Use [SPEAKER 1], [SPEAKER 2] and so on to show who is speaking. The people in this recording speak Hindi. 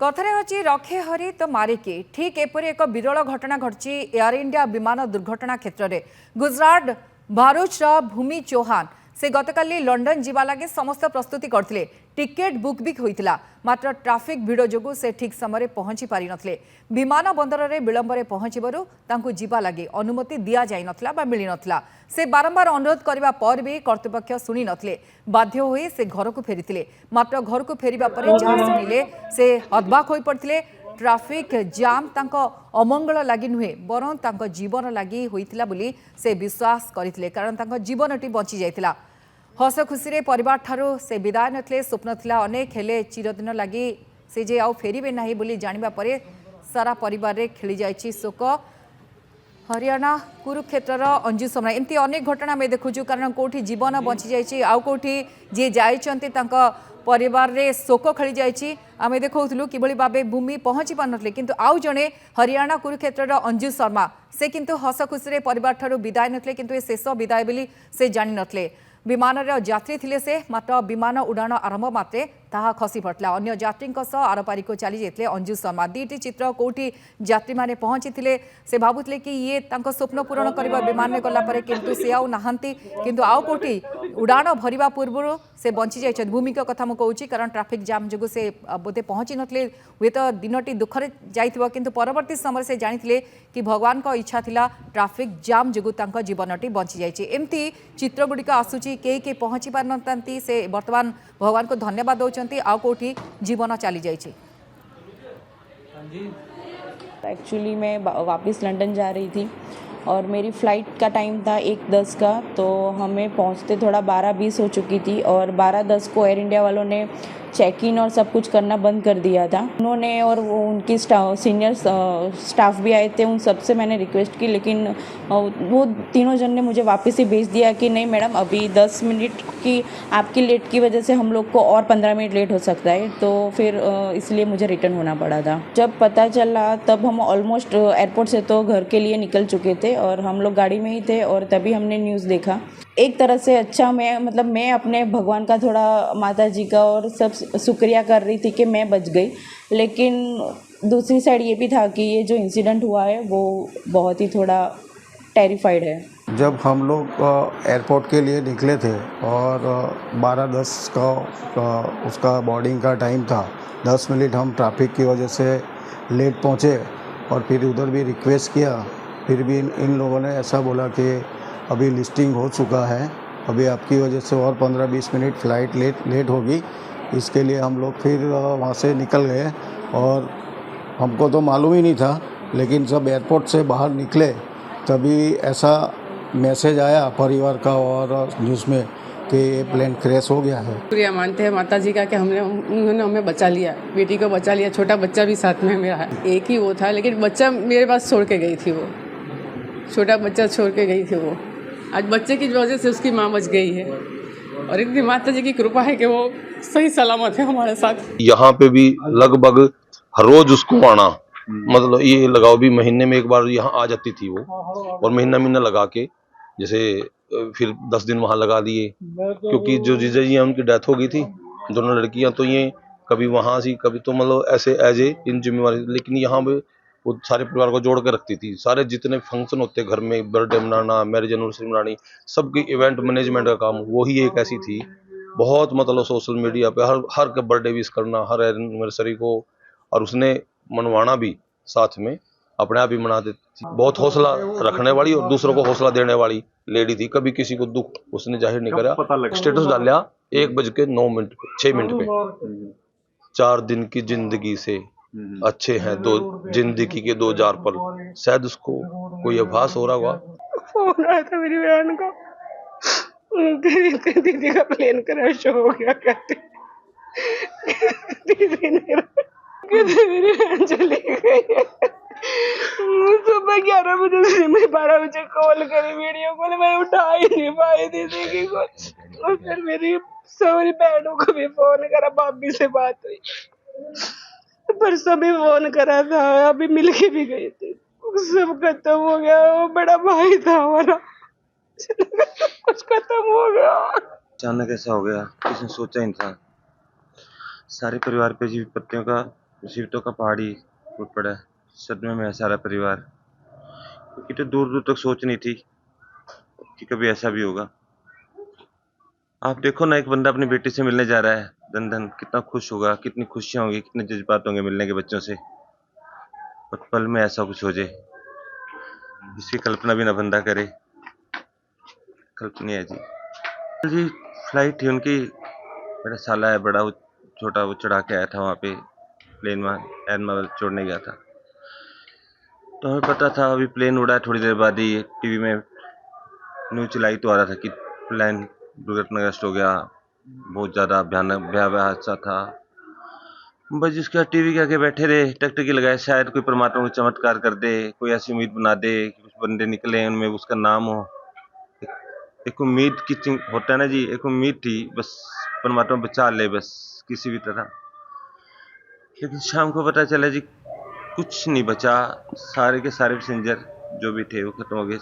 [SPEAKER 1] कथारे अच्छी रखे हरि तो मारिकी ठीक एपरी एक विरल घटना घटी एयर इंडिया विमान दुर्घटना क्षेत्र में गुजरात भारूच भूमि चौहान से गतकाली लंडन जीवा लगे समस्त प्रस्तुति करते टिकेट बुक भी होता मात्र ट्राफिक भिड़ जो से ठीक समय पहुंची पारि नथिले विमान बंदर में विलंब पहुंचबू जीवा लगे अनुमति दि जाई नथिला बा मिली नथिला से बारंबार अनुरोध करने पर भी कर्तृपक्ष शुणी नथिले बाध्य होई से घर को फेरी मात्र घर को फेरिबा परे जहाँ शुणिले से हतबाक हो पड़ते ट्राफिक जाम तांको अमंगल लगी नुहे बरं तांको जीवन लगी होइतिला बोली से विश्वास करथिले कारण तांको जीवनटी बची जाइतिला हस खुशी परिवार ठारू से विदाय नथिले स्वप्न थिला अनेक हेले चिरदिन लगी से जे आउ फेरिबे नाही बोली जानिबा परे सारा परिवार रे खेली जाइछि शोक हरियाणा कुरुक्षेत्र अंजु समरा एमती अनेक घटना में देखुछु कारण कोठी जीवन बची जाइछि आउ कोठी जे जाइछन्ते तांको परिवार रे शोक खेली जाइछि आमे देखौथुलु किबळी भाबे भूमि पहुंची पारनथले किंतु आउ जणे हरियाणा कुरुक्षेत्र अंजु शर्मा से किंतु हस खुशी परिवार ठारू विदाय नथले किंतु ए शेष विदाय बोली से जानि नथले विमान यात्री थिले से मात्र विमान उड़ाण आरंभ मात्रे ताहा खसी पड़ता अन्य यात्री आरपारी को चली जाते अंजु शर्मा दुईटी चित्र कौटी यात्री माने पहुंची से भावुले कि ये तांको स्वप्न पूरण करबा विमान में गला परे किंतु से आउ नाहंती किंतु आउ कोठी उड़ाण भरिबा पूर्व से बंची जाइछन भूमिका कथा मु कहूची कारण ट्रैफिक जाम जगु से बोधे पहुंची नथले हुए तो दिनटी दुखरे जाइथिबो किंतु परवर्ती समय से जानिथिले कि भगवान को इच्छा थिला ट्रैफिक जाम जगु तांको जीवनटी बंची जाइछि एमती चित्र गुड़िक आसुची के पहुंची पार नथांती से वर्तमान भगवान को धन्यवाद दौरान आउ कोठी जीवन चली जाइए।
[SPEAKER 2] एक्चुअली मैं वापस लंदन जा रही थी और मेरी फ़्लाइट का टाइम था 1:10 का तो हमें पहुंचते थोड़ा 12:20 हो चुकी थी और 12:10 को एयर इंडिया वालों ने चेक इन और सब कुछ करना बंद कर दिया था उन्होंने और वो उनकी सीनियर स्टाफ भी आए थे उन सबसे मैंने रिक्वेस्ट की लेकिन वो तीनों जन ने मुझे वापस ही भेज दिया कि नहीं मैडम अभी 10 मिनट की आपकी लेट की वजह से हम लोग को और 15 मिनट लेट हो सकता है तो फिर इसलिए मुझे रिटर्न होना पड़ा था। जब पता चला तब हम ऑलमोस्ट एयरपोर्ट से तो घर के लिए निकल चुके थे और हम लोग गाड़ी में ही थे और तभी हमने न्यूज़ देखा एक तरह से अच्छा मैं अपने भगवान का थोड़ा माता जी का और सब शुक्रिया कर रही थी कि मैं बच गई लेकिन दूसरी साइड ये भी था कि ये जो इंसिडेंट हुआ है वो बहुत ही थोड़ा टेरिफाइड है।
[SPEAKER 3] जब हम लोग एयरपोर्ट के लिए निकले थे और 12:10 का उसका बोर्डिंग का टाइम था 10 मिनट हम ट्रैफिक की वजह से लेट पहुँचे और फिर उधर भी रिक्वेस्ट किया फिर भी इन लोगों ने ऐसा बोला कि अभी लिस्टिंग हो चुका है अभी आपकी वजह से और 15-20 मिनट फ़्लाइट लेट होगी इसके लिए हम लोग फिर वहाँ से निकल गए और हमको तो मालूम ही नहीं था लेकिन जब एयरपोर्ट से बाहर निकले तभी ऐसा मैसेज आया परिवार का और न्यूज़ में कि ये प्लेन क्रैश हो गया है।
[SPEAKER 4] शुक्रिया मानते हैं माता जी का कि उन्होंने हमें बचा लिया बेटी को बचा लिया छोटा बच्चा भी साथ में मेरा है एक ही वो था लेकिन बच्चा मेरे पास छोड़ के गई थी वो छोटा बच्चा छोड़ के गई थी वो आज बच्चे की वजह से उसकी माँ बच गई है और इतनी माता जी की कृपा है कि वो सही सलामत है हमारे साथ।
[SPEAKER 5] यहाँ पे भी लगभग हर रोज उसको आना मतलब ये लगाओ भी महीने में एक बार यहाँ आ जाती थी वो और महीना लगा के जैसे फिर 10 दिन वहाँ लगा दिए क्योंकि जो जीजा जी हैं उनकी डेथ हो गई थी दोनों लड़कियाँ तो ये कभी वहाँ सी कभी तो मतलब ऐसे एज ए इन जिम्मेवारी लेकिन यहाँ पे वो सारे परिवार को जोड़ के रखती थी सारे जितने फंक्शन होते घर में बर्थडे मनाना मैरिज एनिवर्सरी मनानी सबकी इवेंट मैनेजमेंट का काम वही एक ऐसी थी बहुत मतलब सोशल मीडिया पे हर का बर्थडे विश करना हर एनिवर्सरी को और उसने मनवाना भी साथ में अपने आप ही मना देती थी बहुत हौसला रखने वाली और दूसरों को हौसला देने वाली लेडी थी कभी किसी को दुख उसने जाहिर नहीं करा स्टेटस डाला 1:09 6 मिनट पे 4 दिन की जिंदगी से अच्छे हैं दो जिंदगी के 2000 पल शायद उसको कोई आभास हो रहा होगा।
[SPEAKER 4] फोन आया था मेरी बहन को दीदी का प्लेन क्रैश हो गया कहते दीदी ने मेरी बहन चली गई सुबह 11 बजे से मैं 12 बजे कॉल करी वीडियो कॉल मैं उठा ही नहीं पाई दीदी की कॉल और फिर मेरी सारी बहनों को भी फोन करा भाभी से बात हुई परसों भी फोन करा था अभी मिलके भी गए थे सब खत्म हो गया वो बड़ा भाई था हमारा कुछ खत्म हो गया
[SPEAKER 6] अचानक ऐसा हो गया किसी ने सोचा ही नहीं था सारे परिवार पे जी विपत्तियों का मुसीबतों का पहाड़ ही टूट पड़ा। सदमे में है सारा परिवार, क्योंकि तो दूर दूर तक सोच नहीं थी कि कभी ऐसा भी होगा। आप देखो ना, एक बंदा अपनी बेटी से मिलने जा रहा है, धन धन कितना खुश होगा, कितनी खुशियां होंगी, कितने जज्बात होंगे मिलने के बच्चों से, और पल में ऐसा कुछ हो जाए, इसकी कल्पना भी ना बंदा करे। कल्पनीय है जी। जी, फ्लाइट थी उनकी, मेरा साला है बड़ा, वो छोटा, वो चढ़ा के आया था वहाँ पे प्लेन में, एयरमावल छोड़ने गया था। तो हमें पता था अभी प्लेन उड़ा है, थोड़ी देर बाद ही टीवी में न्यूज चलाई तो आ रहा था कि प्लेन दुर्घटनाग्रस्त हो गया, बहुत ज़्यादा भयानक भयावह हादसा था। बस जिसके बाद टीवी के आगे बैठे रहे, टकटकी लगाए, शायद कोई परमात्मा को चमत्कार कर दे, कोई ऐसी उम्मीद बना दे कि कुछ बंदे निकले उनमें उसका नाम हो। एक उम्मीद की होता है ना जी, एक उम्मीद थी, बस परमात्मा बचा ले बस किसी भी तरह। लेकिन शाम को पता चला जी कुछ नहीं बचा, सारे के सारे पैसेंजर जो भी थे वो खत्म हो गए।